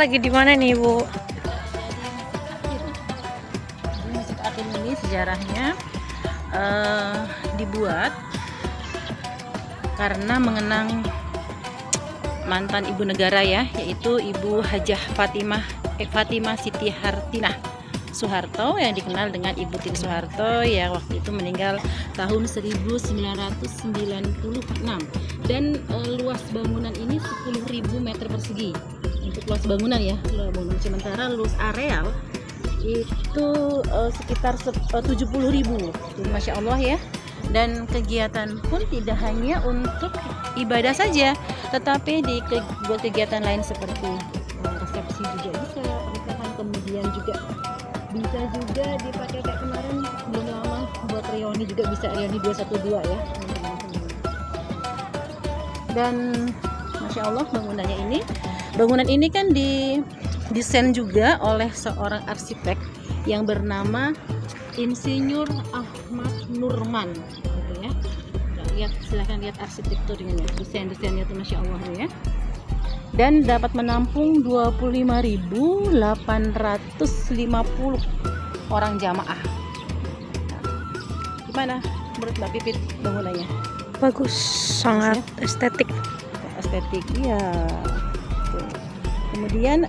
Lagi di mana nih, Bu? Jadi Masjid Akhir ini sejarahnya dibuat karena mengenang mantan ibu negara ya, yaitu Ibu Hajah Fatimah Siti Hartinah Soeharto, yang dikenal dengan Ibu Tien Soeharto, yang waktu itu meninggal tahun 1996. Dan luas bangunan ini 10.000 meter persegi untuk luas bangunan ya, bangunan. Sementara luas areal itu sekitar 70.000. Jadi Masya Allah ya. Dan kegiatan pun tidak hanya untuk ibadah saja, tetapi buat kegiatan lain seperti resepsi juga bisa, pernikahan, kemudian juga bisa juga dipakai kayak kemarin belum lama buat reuni juga bisa, reuni 212 ya. Dan Masya Allah bangunan ini kan didesain juga oleh seorang arsitek yang bernama Insinyur Ahmad Nurman gitu ya. Silahkan lihat arsitekturnya, desainnya tuh Masya Allah ya. Dan dapat menampung 25.850 orang jamaah. Gimana menurut Mbak Pipit bangunannya? Bagus, sangat estetik. Estetik iya. Kemudian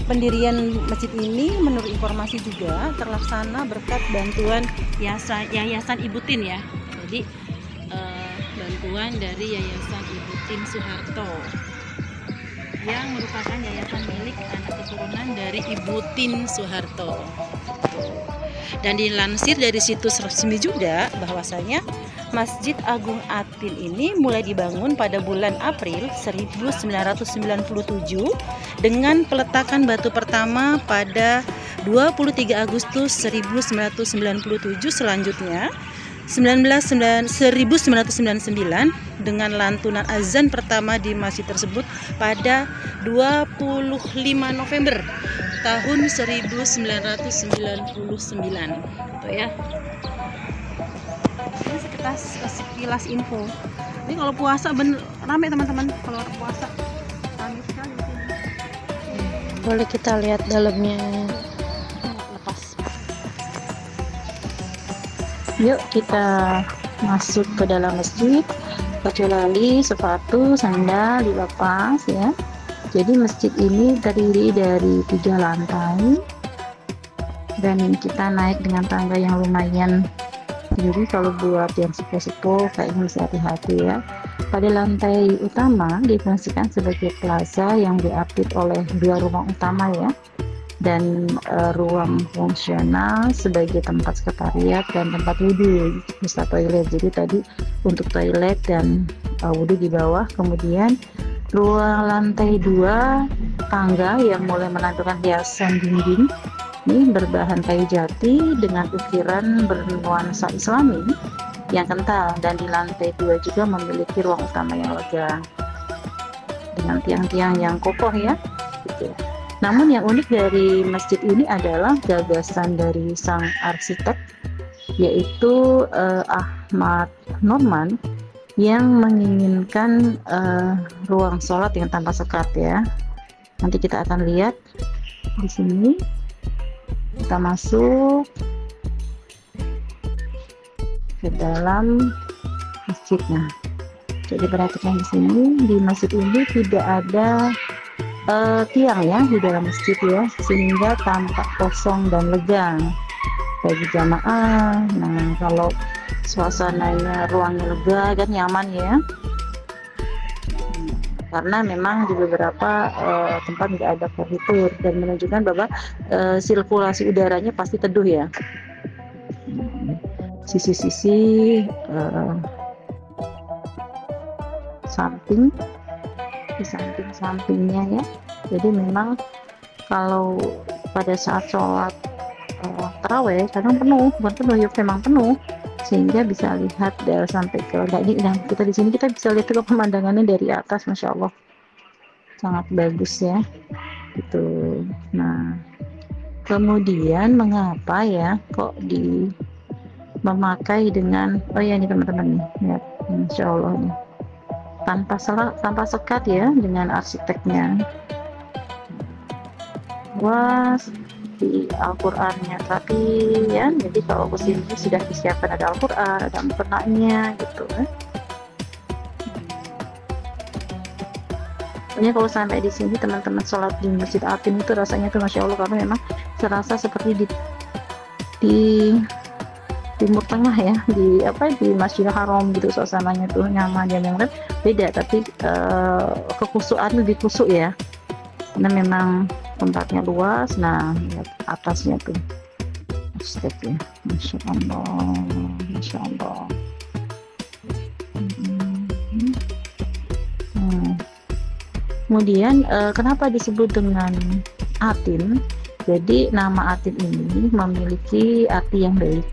pendirian masjid ini menurut informasi juga terlaksana berkat bantuan Yayasan Ibu Tien ya. Jadi bantuan dari Yayasan Ibu Tien Soeharto yang merupakan yayasan milik anak keturunan dari Ibu Tien Soeharto. Dan dilansir dari situs resmi juga bahwasanya Masjid Agung Atin ini mulai dibangun pada bulan April 1997 dengan peletakan batu pertama pada 23 Agustus 1997. Selanjutnya 1999 dengan lantunan azan pertama di masjid tersebut pada 25 November tahun 1999 gitu ya. Ini sekilas info. Ini kalau puasa ramai teman-teman, kalau puasa ramai sekali di sini. Boleh kita lihat dalamnya. Lepas. Yuk kita masuk ke dalam masjid, kecuali sepatu, sandal dilepas ya. Jadi masjid ini terdiri dari 3 lantai dan kita naik dengan tangga yang lumayan. Jadi kalau buat yang sepo-sepo kayaknya mesti hati-hati ya. Pada lantai utama difungsikan sebagai plaza yang diapit oleh 2 ruang utama ya, dan ruang fungsional sebagai tempat sekretariat dan tempat wudhu bisa toilet. Jadi tadi untuk toilet dan wudhu di bawah. Kemudian ruang lantai 2 tangga yang mulai menampilkan hiasan dinding ini berbahan kayu jati dengan ukiran bernuansa Islami yang kental, dan di lantai 2 juga memiliki ruang utama yang lega dengan tiang-tiang yang kokoh ya gitu. Namun yang unik dari masjid ini adalah gagasan dari sang arsitek, yaitu Ahmad Nurman, yang menginginkan ruang sholat yang tanpa sekat ya. Nanti kita akan lihat di sini. Kita masuk ke dalam masjidnya. Jadi perhatikan di sini, di masjid ini tidak ada tiang ya di dalam masjid ya, sehingga tampak kosong dan lega bagi jamaah. Nah, kalau suasananya, ruangnya lega kan nyaman ya. Karena memang di beberapa tempat nggak ada furnitur dan menunjukkan bahwa sirkulasi udaranya pasti teduh ya. Sisi-sisi samping, di samping-sampingnya ya. Jadi memang kalau pada saat sholat taraweh kadang penuh, bukan penuh ya, memang penuh, sehingga bisa lihat sampai ke ini. Dan kita di sini kita bisa lihat juga pemandangannya dari atas, Masya Allah sangat bagus ya gitu. Nah kemudian mengapa ya kok memakai dengan, oh ya ini teman-teman nih lihat, Masya Allah nih tanpa sekat ya, dengan arsiteknya. Wah, di Al-Qur'annya tapi ya, jadi kalau kesini sudah disiapkan, ada Al-Qur'an, ada mukenanya gitu kan. Pokoknya kalau sampai di sini teman-teman sholat di Masjid Atin itu rasanya tuh Masya Allah, karena memang serasa seperti di Timur Tengah ya, di Masjidil Haram gitu, suasananya tuh nyaman dan yang beda, tapi kekhusyuan lebih khusyuk ya, karena memang tempatnya luas. Nah, lihat atasnya tuh step ya, Masya Allah, Masya Allah. Kemudian kenapa disebut dengan Atin? Jadi nama Atin ini memiliki arti yang baik,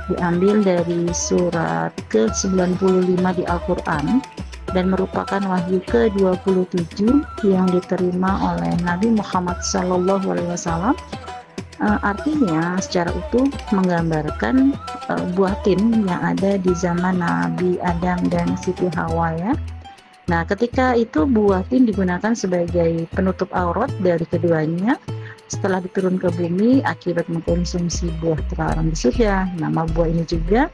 diambil dari surat ke-95 di Al-Quran dan merupakan wahyu ke-27 yang diterima oleh Nabi Muhammad SAW. Artinya secara utuh menggambarkan buah tin yang ada di zaman Nabi Adam dan Siti Hawa ya. Nah, ketika itu buah tin digunakan sebagai penutup aurat dari keduanya setelah diturun ke bumi akibat mengkonsumsi buah terlarang di surga. Nama buah ini juga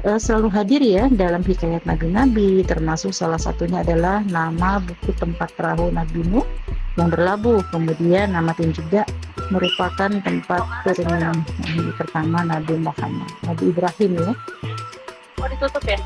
selalu hadir ya dalam hikayat nabi-nabi, termasuk salah satunya adalah nama buku tempat perahu Nabi Nuh yang berlabuh. Kemudian nama tin juga merupakan tempat turunnya Nabi pertama Nabi Muhammad, Nabi Ibrahim ya. Mau ditutup ya?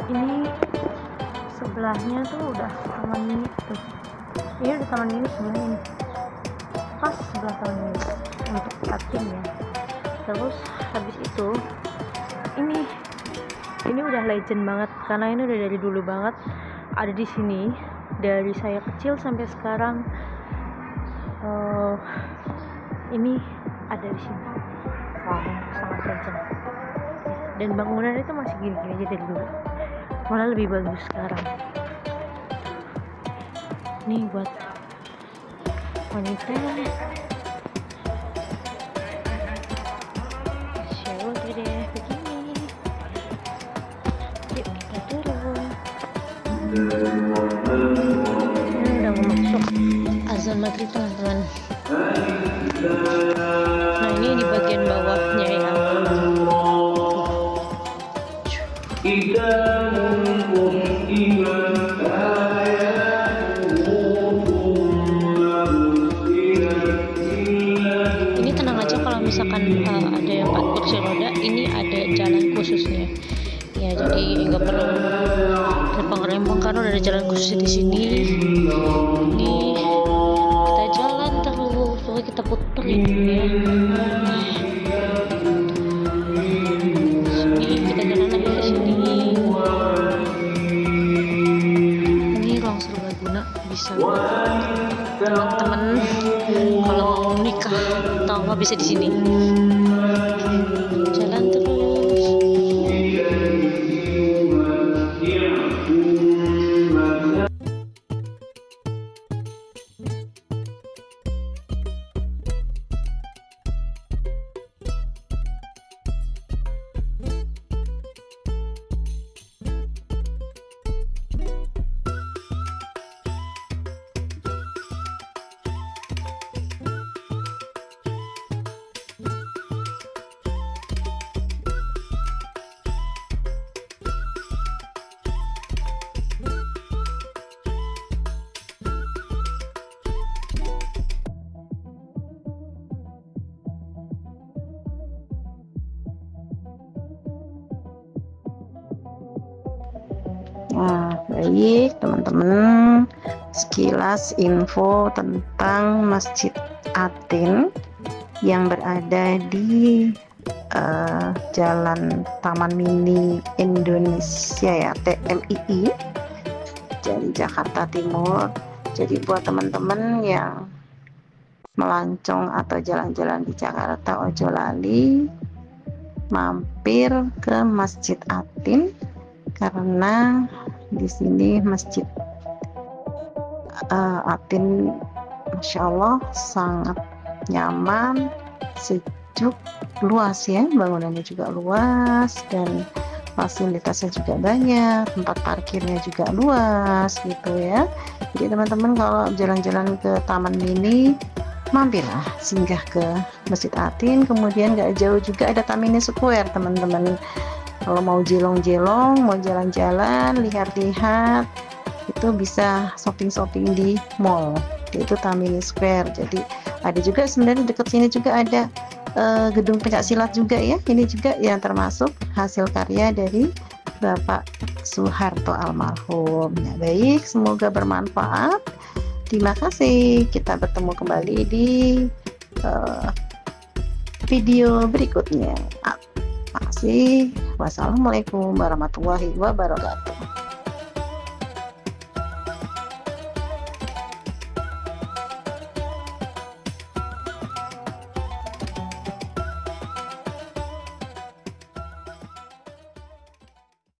Ini sebelahnya tuh udah taman mini tuh. Ini udah taman mini sebenarnya ini. Pas sebelah taman mini untuk Atin ya. Terus habis itu ini udah legend banget karena ini udah dari dulu banget ada di sini, dari saya kecil sampai sekarang. Ini ada di sini. Wow, sangat legend. Dan bangunan itu masih gini-gini aja dari dulu, malah lebih bagus sekarang. Nih buat wanita show deh begini. Yuk kita turun. Ini udah mau masuk azan maghrib teman-teman. Nah, ini di bagian bawahnya ya. Ini tenang aja kalau misalkan ada yang pakai kursi roda, ini ada jalan khususnya ya, jadi nggak perlu rempong-rempong karena udah ada jalan khusus di sini. Ini kita jalan terus, pokoknya kita putar gitu ya. Sini kita jalan lagi ke sini. Ini ruang serbaguna, bisa buat teman-teman kalau mau nikah atau apa bisa di sini. Jalan terus. Nah, baik teman-teman, sekilas info tentang Masjid Atin yang berada di Jalan Taman Mini Indonesia ya, TMII, dari Jakarta Timur. Jadi buat teman-teman yang melancong atau jalan-jalan di Jakarta, ojo lali mampir ke Masjid Atin, karena di sini Masjid Atin Masya Allah sangat nyaman, sejuk, luas ya, bangunannya juga luas dan fasilitasnya juga banyak, tempat parkirnya juga luas gitu ya. Jadi teman-teman kalau jalan-jalan ke Taman Mini, mampirlah singgah ke Masjid Atin. Kemudian gak jauh juga ada Tamini Square teman-teman, kalau mau jelong-jelong, mau jalan-jalan, lihat-lihat, itu bisa shopping-shopping di mall, yaitu Tamini Square. Jadi ada juga sebenarnya dekat sini juga ada gedung pencaksilat juga ya, ini juga yang termasuk hasil karya dari Bapak Soeharto almarhum. Nah, baik, semoga bermanfaat. Terima kasih, kita bertemu kembali di video berikutnya. Terima kasih. Wassalamualaikum warahmatullahi wabarakatuh.